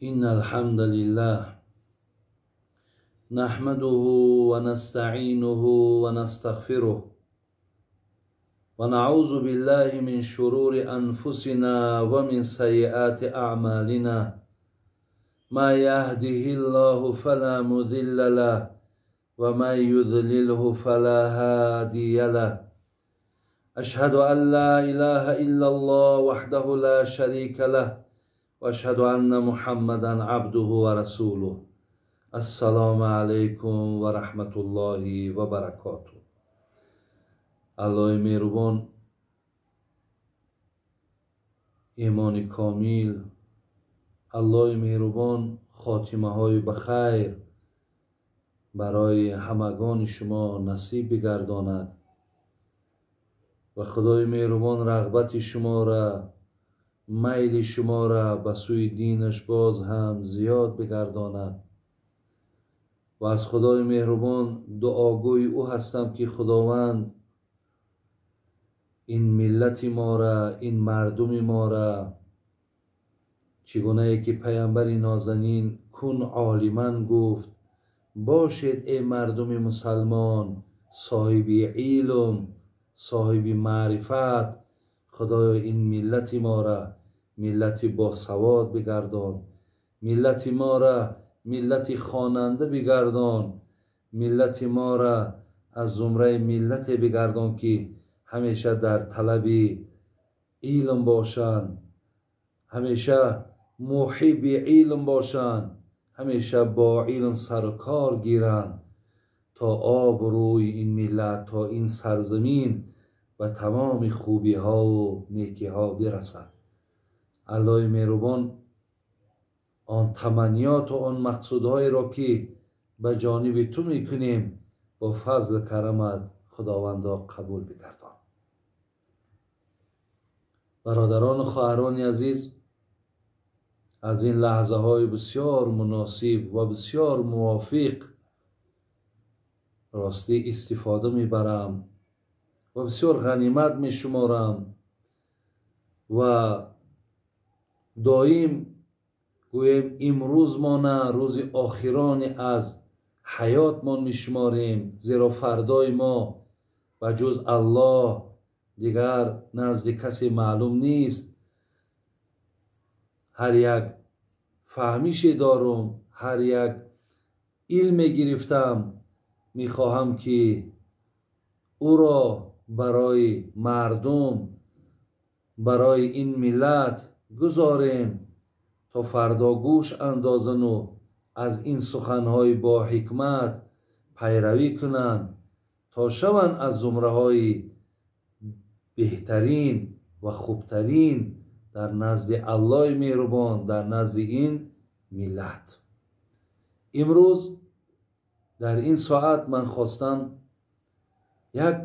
إن الحمد لله نحمده ونستعينه ونستغفره ونعوذ بالله من شرور أنفسنا ومن سيئات أعمالنا ما يهده الله فلا مضل له ومن يضلله فلا هادي له أشهد أن لا إله إلا الله وحده لا شريك له وأشهد أن محمدا عبده ورسوله السلام عليكم ورحمة الله وبركاته. الله مهربان ایمان کامل، الله مهربان خاتمه های بخیر برای همگان شما نصیب بگرداند و خدای مهربان رغبت شما را، میل شما را به سوی دینش باز هم زیاد بگرداند و از خدای مهربان دعاگوی او هستم که خداوند این ملت ما را، این مردم ما را چگونه که پیامبر نازنین کن عالما گفت باشید ای مردم مسلمان صاحب علم، صاحب معرفت، خدای این ملت ما را ملت با سواد بگردان، ملت ما را ملت خواننده بگردان، ملت ما را از زمره ملت بگردان که همیشه در طلب علم باشند، همیشه محب علم باشند، همیشه با علم سر و کار گیرند تا آب روی این ملت، تا این سرزمین و تمام خوبی ها و نیکی ها برسد. الله مهربان آن تمنیات و آن مقصودهای را که به جانب تو میکنیم با فضل کرمت خداوندا قبول بگردان. برادران و خواهران عزیز، از این لحظه های بسیار مناسب و بسیار موافق راستی استفاده میبرم و بسیار غنیمت میشمارم و دائم گویم امروز ما نه، روز آخران از حیات ما میشماریم، زیرا فردای ما و جز الله دیگر نزد کسی معلوم نیست. هر یک فهمیشی دارم، هر یک علم گرفتم، میخواهم که او را برای مردم، برای این ملت گذاریم تا فردا گوش اندازن و از این سخنهای با حکمت پیروی کنند تا شوند از زمره های بهترین و خوبترین در نزد الله مهربان، در نزد این ملت. امروز در این ساعت من خواستم یک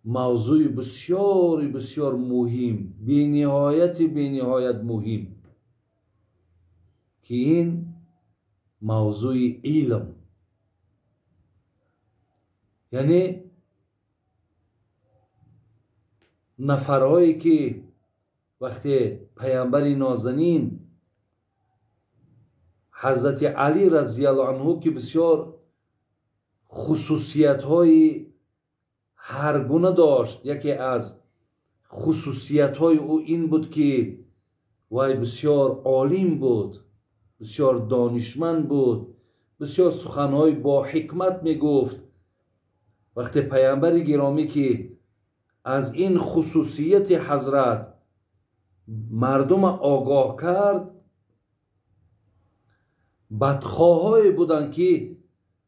موضوع بسیار بسیار مهم، بینهایت مهم، که این موضوع علم، یعنی نفرهایی که وقتی پیامبر نازنین حضرت علی رضی الله عنه که بسیار خصوصیت های هر گونه داشت، یکی از خصوصیت های او این بود که وی بسیار عالم بود، بسیار دانشمند بود، بسیار سخنهای با حکمت می گفت. وقتی پیامبر گرامی که از این خصوصیت حضرت مردم آگاه کرد، بدخواهایی بودند که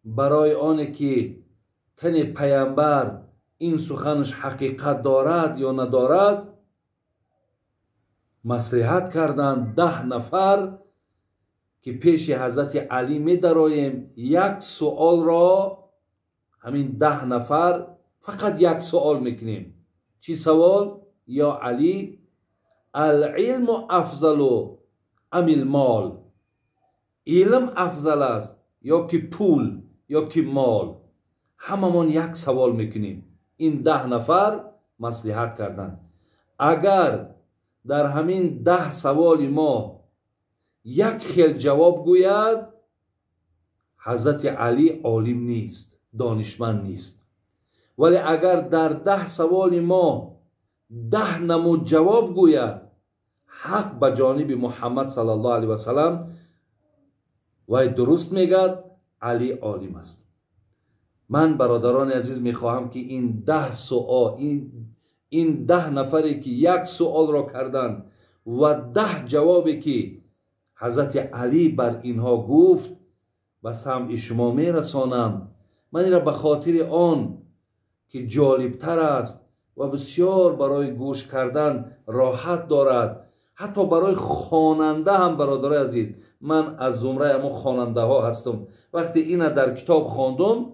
برای آن که کنی پیامبر این سخنش حقیقت دارد یا ندارد مصلحت کردند 10 نفر که پیش حضرت علی می دراییم، یک سوال را همین 10 نفر فقط یک سوال میکنیم. چی سوال؟ یا علی العلم افضل ام المال، علم افضل است یا که پول یا که مال؟ هممون یک سوال میکنیم. این 10 نفر مصلحت کردند اگر در همین 10 سوال ما یک خیل جواب گوید، حضرت علی عالم نیست، دانشمند نیست. ولی اگر در 10 سوال ما 10 نمود جواب گوید، حق به جانب محمد صلی الله علیه و سلم و درست میگد، علی عالم است. من برادران عزیز میخواهم که این 10 سوال، این 10 نفری که یک سوال را کردند و 10 جوابی که حضرت علی بر اینها گفت به سمع شما میرسانم. من این را به خاطر آن که جالبتر است و بسیار برای گوش کردن راحت دارد، حتی برای خواننده هم برادر عزیز. من از زمره اما خواننده ها هستم. وقتی این در کتاب خواندم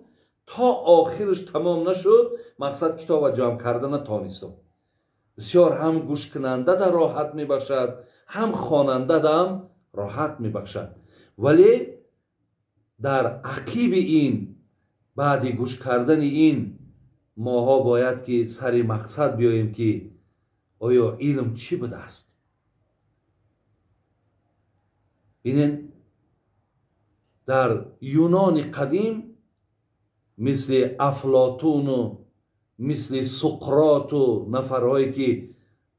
تا آخرش تمام نشد، مقصد کتاب جمع کردن تانستم. بسیار هم گوش کننده در راحت میبخشد، هم خواننده هم راحت میبخشد. ولی در عقیب این، بعد گوش کردن این، ماها باید که سر مقصد بیاییم که آیا علم چی بوده است. ببینید در یونان قدیم مثل افلاطون و مثل سقراط و نفرهایی که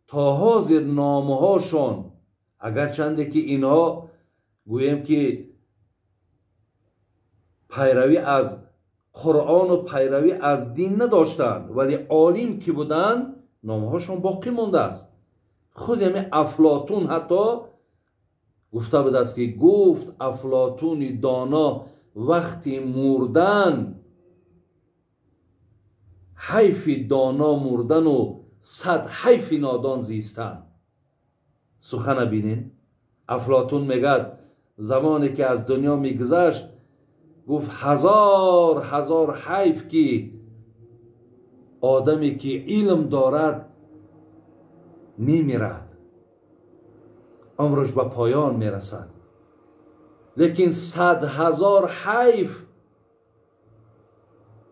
تا حاضر نامهاشون، اگرچنده که اینها گویم که پیروی از قرآن و پیروی از دین نداشتند، ولی عالم که بودن نامهاشون باقی مونده است. خود همین افلاطون حتی گفته بود است که گفت افلاطون دانا وقتی مردن، حیف دانا مردن و 100 حیف نادان زیستن. سخن بینین افلاطون میگد زمانی که از دنیا میگذشت گفت هزار حیف که آدمی که علم دارد میمیرد، عمرش به پایان میرسد. لیکن 100,000 حیف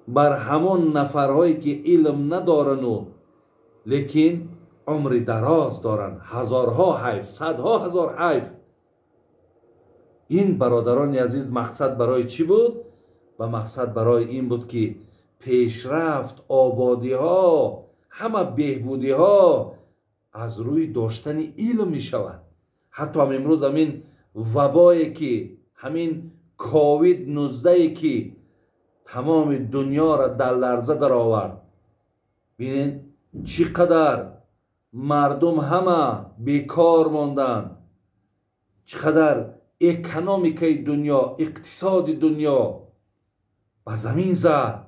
بر همون نفرهایی که علم ندارن و لیکن عمر دراز دارن. هزارها حیف، 100,000 حیف. این برادران عزیز مقصد برای چی بود؟ و مقصد برای این بود که پیشرفت، آبادی ها، همه بهبودی ها از روی داشتن علم می شود. حتی هم امروز همین وبایی که، همین کووید 19 که تمام دنیا را در لرزه در آورد، ببینید چقدر مردم همه بیکار ماندن، چقدر اکونومیکای دنیا، اقتصاد دنیا به زمین زد.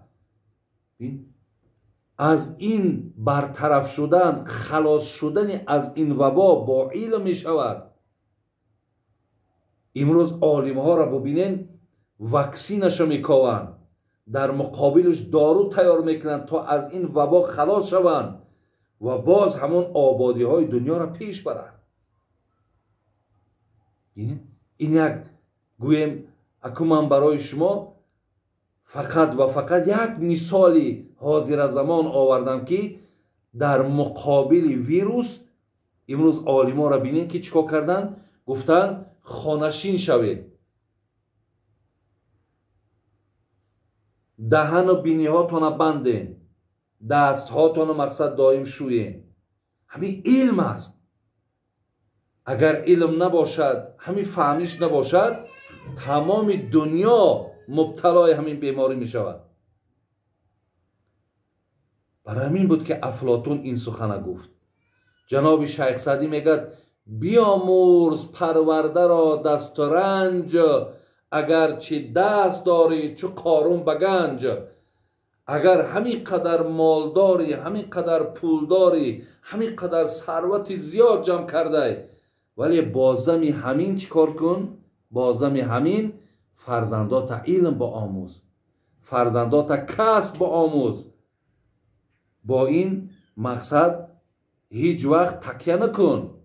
از این برطرف شدن، خلاص شدن از این وبا با علم می شود. امروز عالم ها را ببینین واکسینش میکوان، در مقابلش دارو تیار میکنن تا از این وبا خلاص شوند و باز همون آبادی های دنیا را پیش برند. این یک گویم اکو من برای شما فقط و فقط یک مثالی حاضر زمان آوردم که در مقابل ویروس امروز عالم ها را بینین که چیکار کردن؟ گفتن خانشین شوید، دهن و بینی هاتون بندین، دست هاتون مقصد دائم شوین. همین علم است. اگر علم نباشد، همین فهمیش نباشد، تمام دنیا مبتلای همین بیماری می شود. برای همین بود که افلاطون این سخن گفت. جناب شیخ سعدی میگد بیامرز پرورده را دست و رنج، اگر چه دست داری چو قارون بگنج. اگر همین قدر مال داری، همین قدر پول داری، همین قدر ثروت زیاد جمع کرده، ولی بازم همین چیکار کن؟ بازم همین فرزندات علم با آموز، فرزندات کسب با آموز. با این مقصد هیچ وقت تکیه نکن.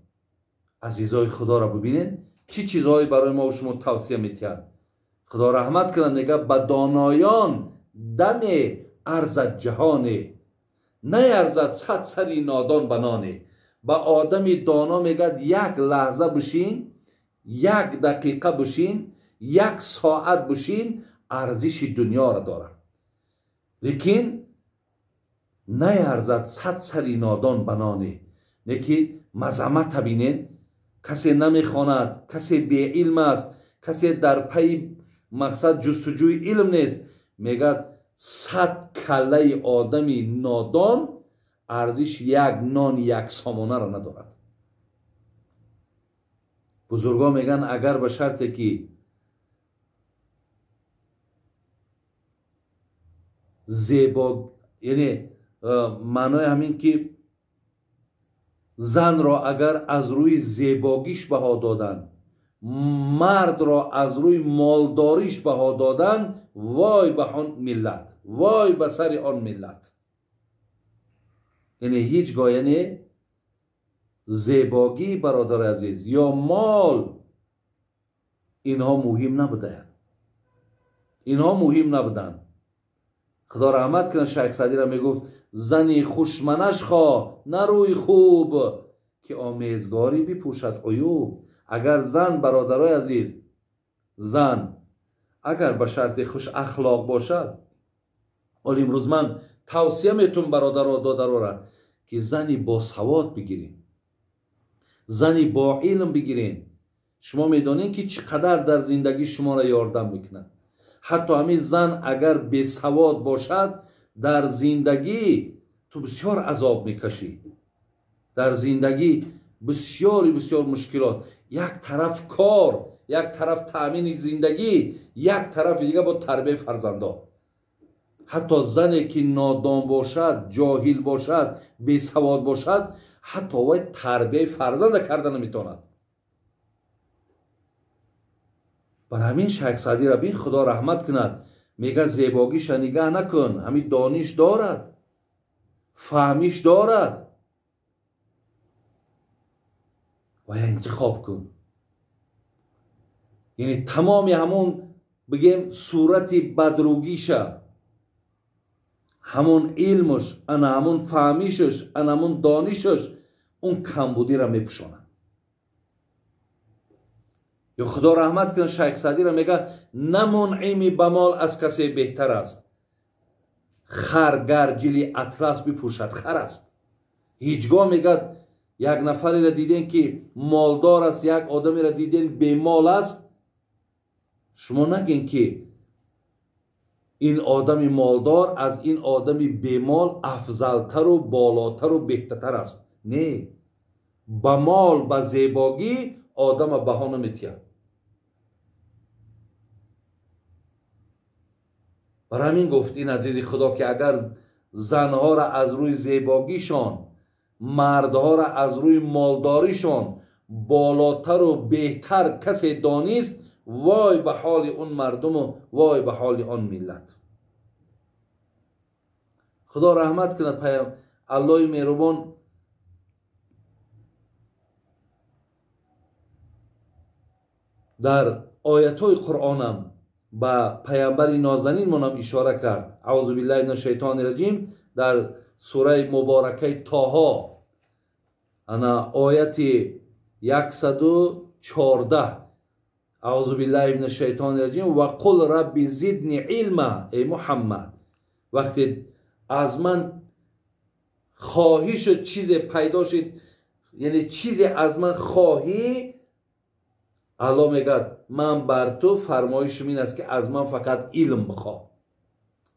عزیزای خدا را ببینین چی چیزهایی برای ما و شما توصیه میتید. خدا رحمت کنه، میگه به دانایان دن ارزد جهانه، نه ارزد 100 سری نادان بنانه. به آدمی دانا میگه یک لحظه بشین، یک دقیقه بشین، یک ساعت بشین، ارزش دنیا را داره. لیکن نیارزد 100 سری نادان بنانه. لیکن مذمت بینین، کسی نمیخواند، کسی بی علم است، کسی در پی مقصد جستجوی علم نیست، میگه 100 کله آدمی نادان ارزش یک نان یک سامانه را ندارد. بزرگان میگن اگر به شرطی که زیبا، یعنی معنای همین که زن را اگر از روی زیباگیش بها دادن، مرد را از روی مالداریش بها دادن، وای به آن ملت، وای به سر آن ملت. یعنی هیچگاه یعنی زیباگی برادر عزیز یا مال اینها مهم نبودن، اینها مهم نبودن. خدا رحمت کنه شیخ سعدی را میگفت زنی خوشمنش خواه نه روی خوب، که آمیزگاری بپوشد عیوب. اگر زن برادرای عزیز، زن اگر به شرط خوش اخلاق باشد، ولی امروز من توصیه میتونم برادرها دادرها را که زنی با سواد بگیرین، زنی با علم بگیرین. شما میدونین که چقدر در زندگی شما را یاردم میکنن. حتی همین زن اگر بی سواد باشد در زندگی تو بسیار عذاب میکشی، در زندگی بسیار مشکلات، یک طرف کار، یک طرف تأمین زندگی، یک طرف دیگه با تربیت فرزندا. حتی زنی که نادان باشد، جاهل باشد، بی سواد باشد، حتی وای تربیت فرزند کردن نمیتواند. بر همین شیخ سعدی را بین خدا رحمت کند میگه زیباگیش نگاه نکن، همین دانش دارد، فهمیش دارد، و انتخاب کن. یعنی تمام همون بگیم صورت بدروگیشه، همون علمش، انا همون فهمیشش، انا همون دانشش، اون کمبودی را میپوشانه. یا خدا رحمت کنه شیخ سعدی را میگه نه منعمی به مال از کسی بهتر است. خر گرجلی اطلس بپوشد خر است. هیچگاه میگه یک نفری را دیدین که مالدار است، یک آدمی را دیدین بی مال است، شما نگین که این آدم مالدار از این آدم بی مال افضلتر و بالاتر و بهتر است. نه، با مال با زیباگی آدم بها نمیتید. برای همین گفت این عزیز خدا که اگر زنها را از روی زیباگیشان، مردها را از روی مالداریشان بالاتر و بهتر کسی دانست، وای به حال اون مردم و وای به حال آن ملت. خدا رحمت کنه الله مهربان در آیت‌های قرآنم با پیامبر نازنین منم اشاره کرد. اعوذ بالله من الشیطان الرجیم در سوره مبارکه طه انا آیت 114 اعوذ بالله من الشیطان الرجیم و قل رب زدنی علما. ای محمد وقتی از من خواهی شد، چیز پیدا شد، یعنی چیزی از من خواهی، الله میگه من بر تو فرمایشم این است که از من فقط علم بخواه.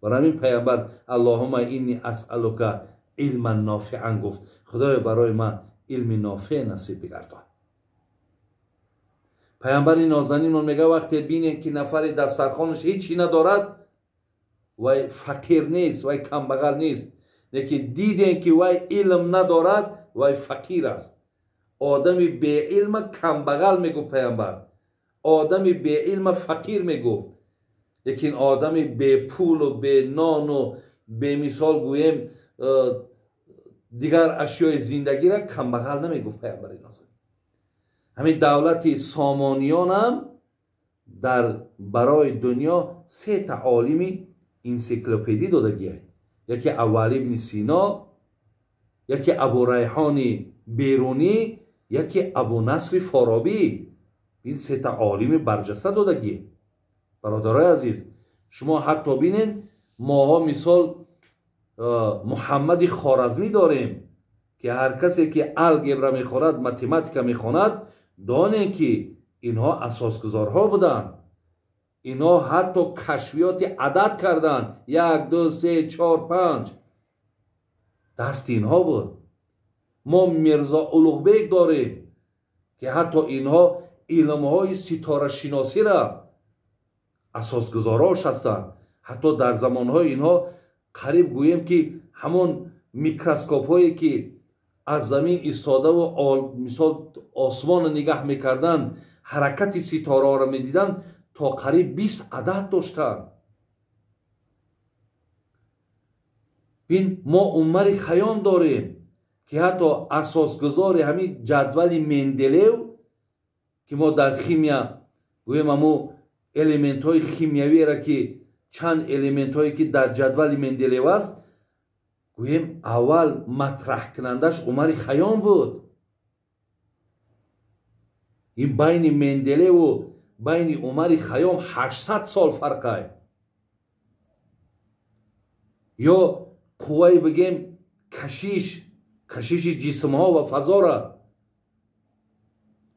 برای همین پیامبر اللهم اینی اسألک علما نافعا گفت، خدای برای من علم نافع نصیب بگردان. پیامبر نازنین میگه وقتی بینه که نفر دسترخوانش هیچی ندارد، وای فقیر نیست، وای کمبغل نیست، لیکن دیدین که وای علم ندارد، وای فقیر است. آدمی بی علم کمبغل میگفت پیامبر، آدمی بی علم فقیر میگفت، لیکن آدمی بی پول و بی نان و بی مثال گویم دیگر اشیای زندگی را کمبغل نمیگفت پیامبر نازنین. همین دولت سامانیان هم در برای دنیا 3 تعالیم انسیکلوپدی داده. یکی اول ابن سینا، یکی ابو ریحان بیرونی، یکی ابو نصر فارابی. این سه تا عالم برجسته دادگی. برادرای عزیز، شما حتی بینین ماها مثال محمد خوارزمی داریم که هر کسی که الگبرا میخواند، ماتماتیکا میخواند، دانه که اینها اساسگذارها بودن. اینها حتی کشفیات عدد کردن، 1 2 3 4 5 دست اینها بود. ما میرزا اولوغبک داریم که حتی اینها علمهای ستاره شناسی را اساسگذاراش هستند. حتی در زمانهای اینها قریب گوییم که همون میکروسکوپ هایی که از زمین ایستاده و مثال آسمان نگاه میکردن، حرکت ستاره را میدیدن، تا قریب 20 عدد داشتن. بین ما عمر خیام داریم که حتی اساسگذار همین جدول مندلیو که ما در خیمیا گوییم همو الیمنت های خیمیایی را که چند الیمنت هایی که در جدول مندلیو است، گوییم اول مطرح کنندش عمر خیام بود. این بین مندلیو و بین عمر خیام 800 سال فرقه. یا قوی بگیم کشش جسم ها و فضا را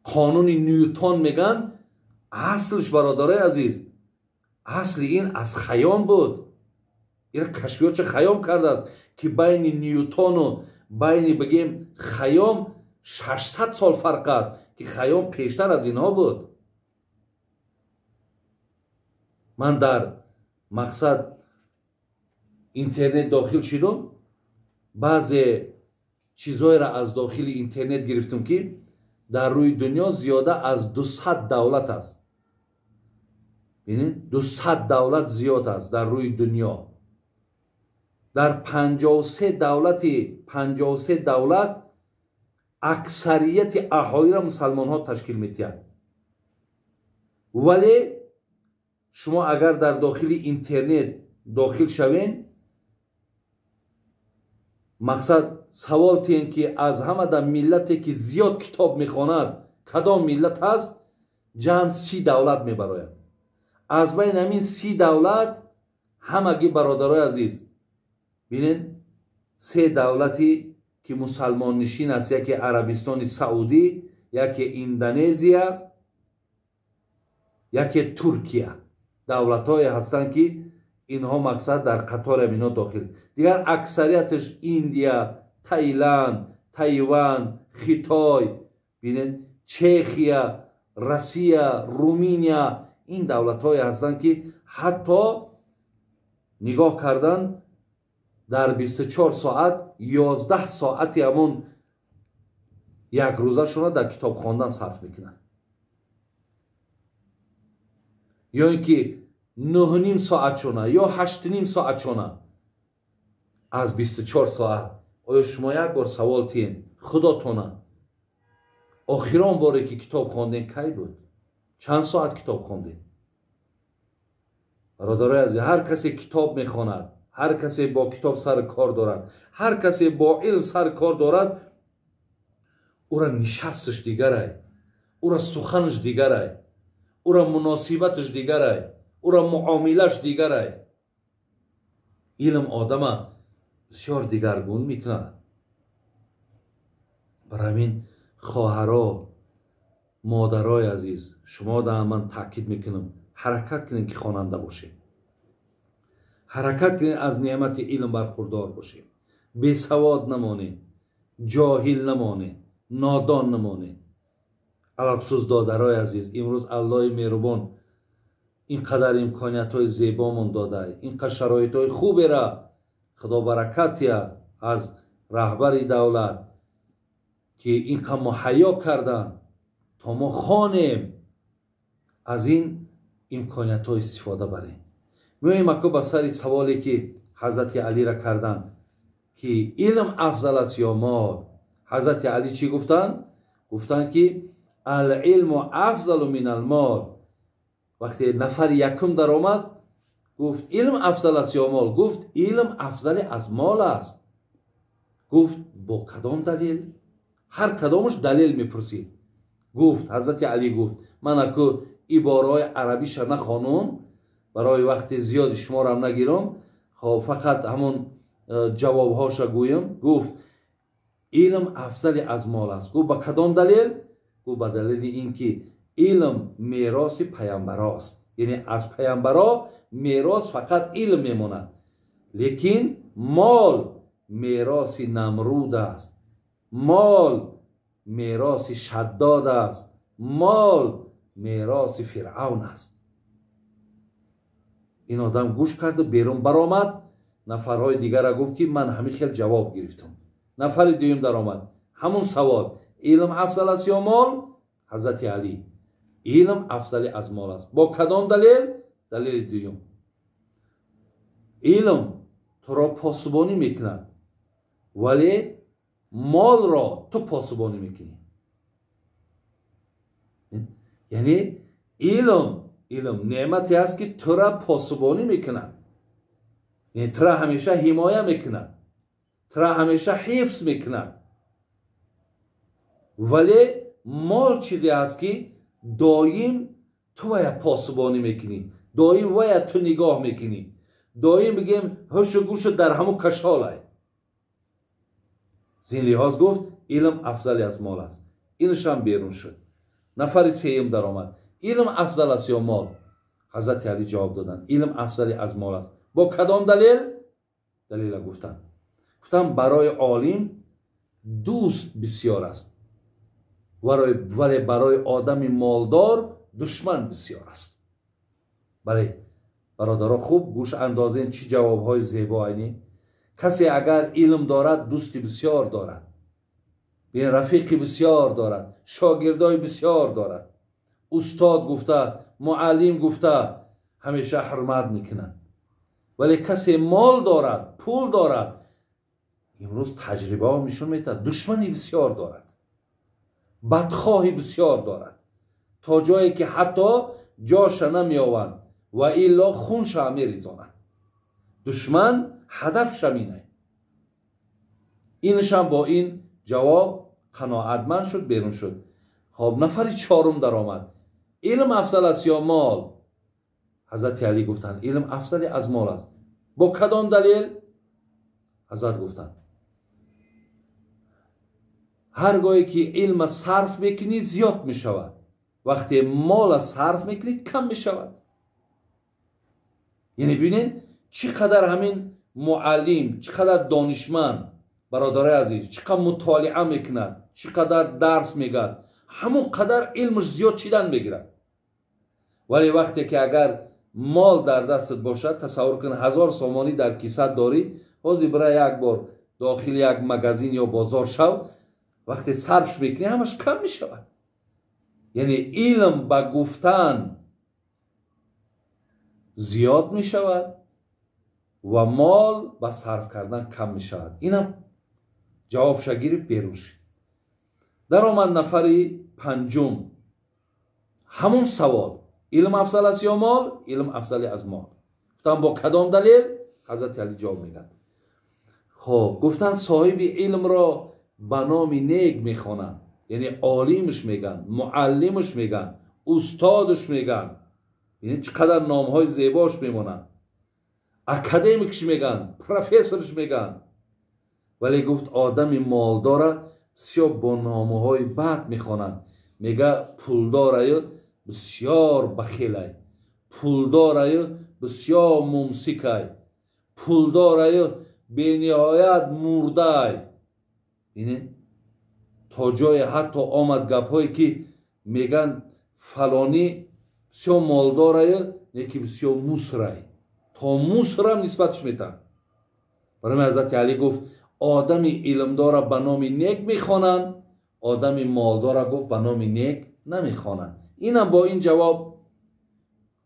قانون نیوتن میگن، اصلش برادرای عزیز، اصل این از خیام بود. این کشفیات خیام کرده است که بین نیوتن و بین بگیم خیام 600 سال فرق است که خیام پیشتر از اینها بود. من در مقصد اینترنت داخل شدم، بعضی چیزهای را از داخل اینترنت گرفتم که در روی دنیا زیاده از 200 دولت است. ببینید 200 دولت زیاد است در روی دنیا. در 53 دولت اکثریت اهالی را مسلمان ها تشکیل می‌دهند. ولی شما اگر در داخل اینترنت داخل شوین، مقصد سوال تین که از همه در ملتی که زیاد کتاب میخواند کدام ملت هست، جمع 30 دولت میبراید. از بین همین 30 دولت همگی برادرای عزیز ببینید 3 دولتی که مسلمان نشین است، یکی عربستان سعودی، یکی اندونزیا، یکی ترکیه، دولت های هستند که اینها مقصد در قطار اینا داخل. دیگر اکثریتش ایندیا، تایلند، تایوان، خیتای، ببینید چخیا، روسیه، رومانیا، این دولت های هستند که حتی نگاه کردن در 24 ساعت 11 ساعتی همون یک روزه شونه در کتاب خواندن صرف میکنن، یا اینکه 9.5 ساعت شونه یا 8.5 ساعت شونه از 24 ساعت. آیا شما یک بار سوال تین خدا تونه آخران باره که کتاب خواندین کی بود؟ چند ساعت کتاب خواندین؟ برادرای عزیز، هر کسی کتاب میخواند، هر کسی با کتاب سر کار دارد، هر کسی با علم سر کار دارد، او را نشستش دیگره، او را سخنش دیگره، او را مناسبتش دیگره، او را معاملش دیگره. علم آدم بسیار دیگرگون میکنه. برای همین خواهرها، مادرای عزیز، شما در من تاکید میکنم حرکت کنین که خواننده باشین، حرکت کنین از نعمت علم برخوردار باشین، بی سواد نمانین، جاهل نمانین، نادان نمانین. الخصوص دادرای عزیز، امروز الله مهربان اینقدر امکانیت های زیبامون داده، اینقدر شرایط های خوبی را خدا برکتی از رهبر دولت که اینقدر مهیا کردن تا ما خوانیم، از این امکانیت ها استفاده بریم. میایم اکو به سر سوالی که حضرت علی را کردن که علم افضل است یا مال. حضرت علی چی گفتن؟ گفتن که العلم افضل من المال. وقتی نفر یکم در آمد گفت علم افضل است یا مال؟ گفت علم افضل از مال است. گفت با کدام دلیل؟ هر کدامش دلیل میپرسید. گفت حضرت علی گفت من اکو عبارهای عربیش نخوانم برای وقت زیاد شما را هم نگیرم. خب فقط همون جوابهاش گویم. گفت علم افضل از مال است. گفت با کدام دلیل؟ گفت با دلیل اینکه علم میراث پیامبر است. یعنی از پیامبرا میراث فقط علم میماند، لیکن مال میراث نمرود است، مال میراث شداد است، مال میراث فرعون است. این آدم گوش کرد و بیرون برآمد. نفرهای دیگر را گفت که من همین خیلی جواب گرفتم. نفر دوم در آمد، همون سوال، علم افضل است یا مال؟ حضرت علی: علم افضل از مال است. با کدام دلیل؟ دلیل دوم، علم تو را پاسبانی میکند ولی مال را تو پاسبانی میکنی. یعنی علم نعمتی است که تو را پاسبانی میکند، یعنی تو را همیشه حمایه میکند، تو را همیشه حفظ میکند. ولی مال چیزی است که دایم تو ویا پاسبانی میکنی، دایم ویا تو نگاه میکنی، دایم بگیم هوش و گوش در همون کشالای. زین لحاظ گفت علم افضل از مال است. اینش هم بیرون شد. نفر سوم در آمد، علم افضل است یا مال؟ حضرت علی جواب دادن علم افضل از مال است. با کدام دلیل؟ دلیل گفتن برای عالم دوست بسیار است ولی برای آدم مالدار دشمن بسیار است. بله برادرها خوب گوش اندازین چی جوابهای زیبا اینی. کسی اگر علم دارد دوستی بسیار دارد، رفیقی بسیار دارد، شاگردای بسیار دارد. استاد گفته، معلم گفته همیشه حرمت میکنند. ولی کسی مال دارد، پول دارد، امروز تجربه ها میشون میده دشمنی بسیار دارد، بدخواهی بسیار دارد، تا جایی که حتی جاش نمیآورند و الا خونش میریزانند. دشمن هدفش اینه. اینش هم با این جواب قناعتمند شد، بیرون شد. خب نفر چهارم در آمد، علم افضل است یا مال؟ حضرت علی گفتند علم افضل از مال است. با کدام دلیل؟ حضرت گفتند هرگاهی که علم صرف میکنی زیاد میشود، وقتی مال صرف میکنی کم میشود. یعنی ببینید چقدر همین معلم، چقدر دانشمند برادرای عزیز، چقدر مطالعه میکند، چقدر درس میگه، همون قدر علمش زیاد چیدن میگیرد. ولی وقتی که اگر مال در دستت باشد، تصور کن 1000 سومانی در کیسه داری، حاضر برای یک بار داخل یک مغازین یا بازار شو، وقتی صرفش میکنی همش کم میشود. یعنی علم با گفتن زیاد میشود و مال با صرف کردن کم میشود. اینم جواب گرفت، بیرون شد. در آمد نفر پنجم، همون سوال، علم افضل است یا مال؟ علم افضل از مال. گفتن با کدام دلیل؟ حضرت علی جواب میدن. خب گفتن صاحب علم را به نام نیک میخوانند، یعنی عالمش میگن، معلمش میگن، استادش میگن. یعنی چقدر نامهای زیباش میمونن. اکادمیکش میگن، پروفسورش میگن. ولی گفت آدم مالدار بسیار با نامهای بد میخوانند. میگه پولدار بسیار بخیل، پولدار بسیار ممسک، پولدار بینهایت مرده. اینه تا جای حتی آمد گپ هایی که میگن فلانی بسیار مالداره، یکی بسیار موسره، تا موسره هم نسبتش میتن. برای حضرت علی گفت آدم علمدار به نام نیک میخوانند، آدم مالدار گفت به نام نیک نمیخوانند. اینم با این جواب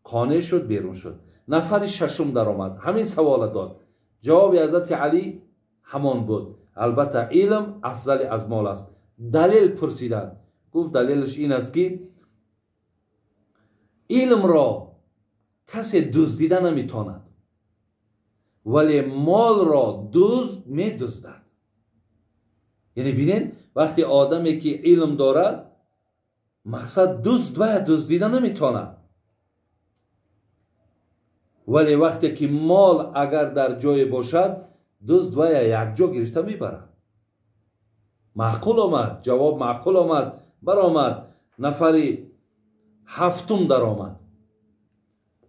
قانع شد، بیرون شد. نفر ششم در آمد، همین سوال داد. جواب حضرت علی همان بود، البته علم افضل از مال است. دلیل پرسیدن. گفت دلیلش این است که علم را کسی دزدیده نمیتواند، ولی مال را دزد میدزدد. یعنی ببینید وقتی آدمی که علم دارد مقصد دزد باید دزدیده نمیتونه. ولی وقتی که مال اگر در جای باشد دزد باید یک جا گرفته میبره. معقول آمد، جواب معقول آمد، برآمد. نفری هفتم در آمد.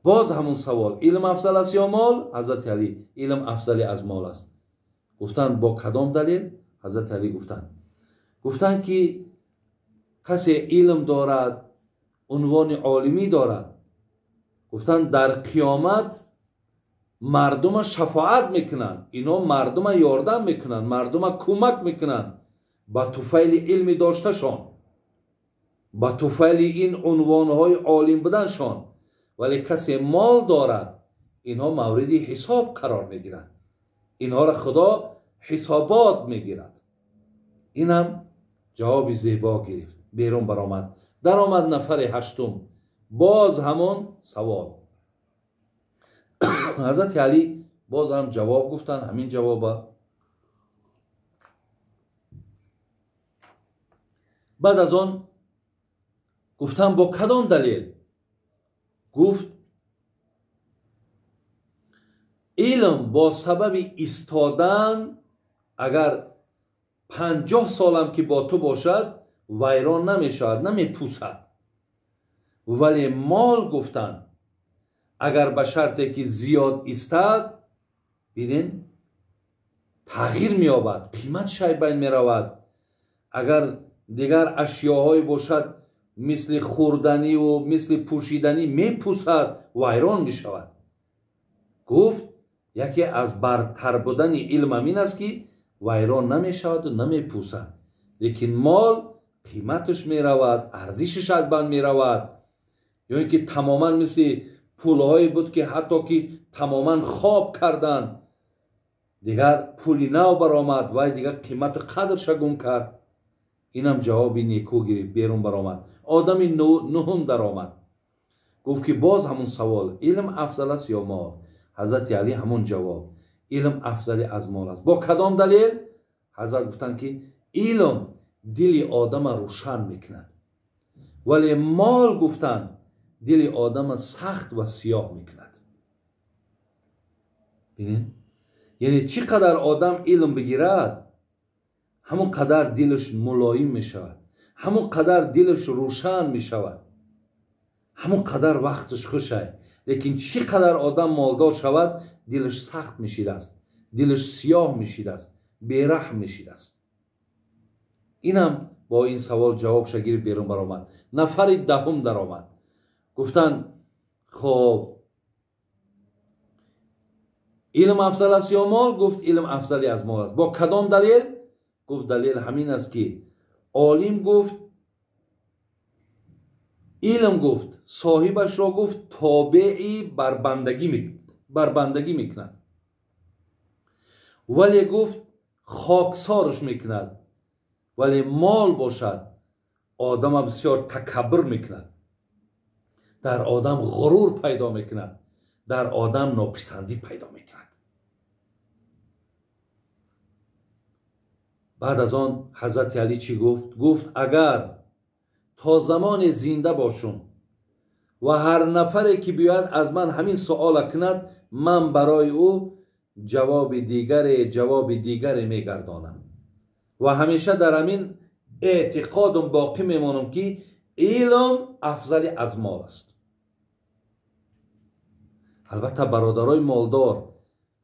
باز همون سوال، علم افضل است یا مال؟ حضرت علی: علم افضل از مال است. گفتن با کدام دلیل؟ حضرت علی گفتن که کسی علم دارد، عنوان عالمی دارد، گفتن در قیامت مردم شفاعت میکنن، اینا مردم یاردم میکنن، مردم کمک میکنن با توفیل علم داشتشان، با توفیل این عنوانهای عالم بودنشان. ولی کسی مال دارد، اینها مورد حساب قرار میگیرند، اینها را خدا حسابات میگیرد. این هم جواب زیبا گرفت، بیرون برآمد. در آمد نفر هشتم، باز همون سوال. حضرت علی باز هم جواب گفتن، همین جواب. بعد از آن گفتن با کدام دلیل؟ گفت علم با سبب ایستادن اگر 50 سالم که با تو باشد ویران نمی شود، نمی پوسد. ولی مال گفتن اگر به شرطی که زیاد ایستد، ببین تغییر می یابد، قیمت شای بین می رود. اگر دیگر اشیاهای باشد مثل خوردنی و مثل پوشیدنی می پوسد، ویران می شود. گفت یکی از برتر بودن علم این است که ویران نمی شود و نمی پوسد. لیکن مال قیمتش می رود، ارزشش از بین می رود. یا اینکه تماما مثل پولهایی بود که حتی که تماما خواب کردن، دیگر پولی نو برآمد و دیگر قیمت قدرش گم کرد. اینم جوابی نیکو گرفت، بیرون برآمد. آدم نهم در آمد، گفت که باز همون سوال، علم افضل است یا مال؟ حضرت علی همون جواب، علم افضل از مال است. با کدام دلیل؟ حضرت گفتن که علم دل آدم روشن میکند، ولی مال گفتن دل آدم سخت و سیاه میکند. ببینید، یعنی چقدر آدم علم بگیرد همون قدر دلش ملایم میشود، همون قدر دلش روشن میشود، همون قدر وقتش خوشه. لیکن چقدر آدم مالدار شود دلش سخت میشید است، دلش سیاه میشید است، بیرحم میشید است. اینم با این سوال جواب شگیر بیرون برآمد. نفر دهم در آمد، گفتن خب علم افضل است یا مال؟ گفت علم افضلی از مال است. با کدام دلیل؟ گفت دلیل همین است که عالم گفت، علم گفت صاحبش را گفت تابعی بر بندگی میکند، ولی گفت خاکسارش میکند. ولی مال باشد آدم بسیار تکبر میکند، در آدم غرور پیدا میکند، در آدم ناپسندی پیدا میکند. بعد از آن حضرت علی چی گفت؟ گفت اگر تا زمان زنده باشم و هر نفری که بیاید از من همین سوال کند، من برای او جواب دیگری میگردانم و همیشه در همین اعتقادم باقی میمانم که علم افضل از مال است. البته برادرای مالدار،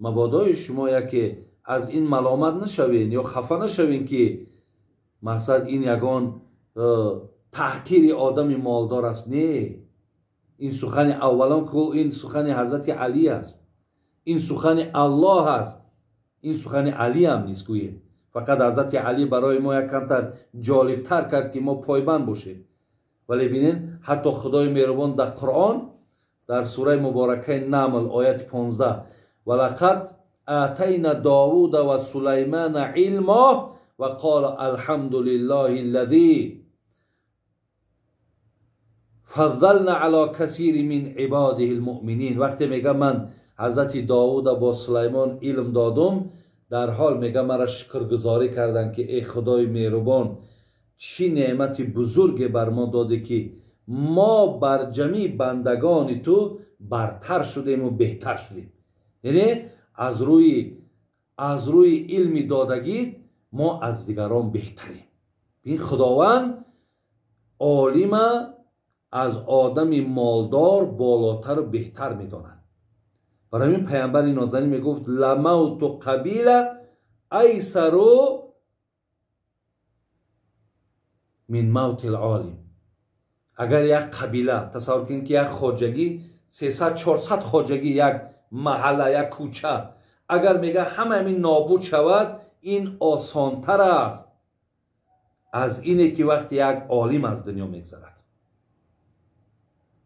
مبادای شما یکی از این ملامت نشوین یا خفه نشوین که مقصد این یگان تحقیر آدم مالدار است. نه، این سخن اولا که این سخن حضرت علی است، این سخن الله است، این سخن علی هم نیست. گوییم فقط حضرت علی برای ما یک کمتر جالب تر کرد که ما پایبند باشیم. ولی بینین حتی خدای مهربان در قرآن در سوره مبارکه نمل آیت 15 ولقد آتینا داوود و سلیمان علما و قال الحمد لله الذی فضلنا علی کثیر من عباده المؤمنین. وقتی میگه من حضرت داوود با سلیمان علم دادم، در حال میگه مرا شکرگزاری کردن که ای خدای مهربان چی نعمت بزرگ بر ما داده که ما بر جمعی بندگان تو برتر شدیم و بهتر شدیم. یعنی از روی علم دادگی ما از دیگران بهتریم. این خداوند عالم از آدم مالدار بالاتر و بهتر میداند. برای این پیامبر نازنین میگفت لموت قبیله ایسرو من موت العالم. اگر یک قبیله، تصور کنید که یک خواجگی 300-400 خواجگی، یک محله، یک کوچه، اگر میگه همه این نابود شود، این آسانتر است از اینه که وقتی یک عالم از دنیا میگذرد.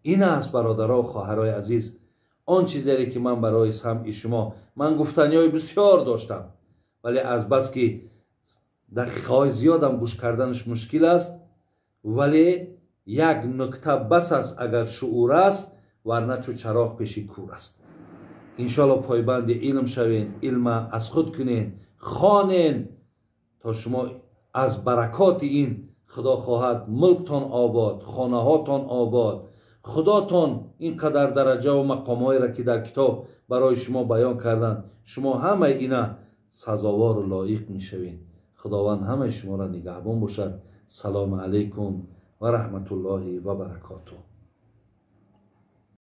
این است برادرها و خواهرای عزیز آن چیزی که من برای سمع شما، من گفتنیای بسیار داشتم، ولی از بس که دقیقه‌های زیادم گوش کردنش مشکل است، ولی یک نکته بس است اگر شعور است، ورنه چو چراغ پیش کور است. انشالله پایبند علم شوین، علم از خود کنین، خوانین تا شما از برکات این خدا خواهد ملکتان آباد، خانه هاتان آباد. خداتان اینقدر درجه و مقامهایی را که در کتاب برای شما بیان کردن، شما همه اینا سزاوار و لایق میشوین. خداوند همه شما را نگهبان باشد. سلام علیکم و رحمت الله و برکاته.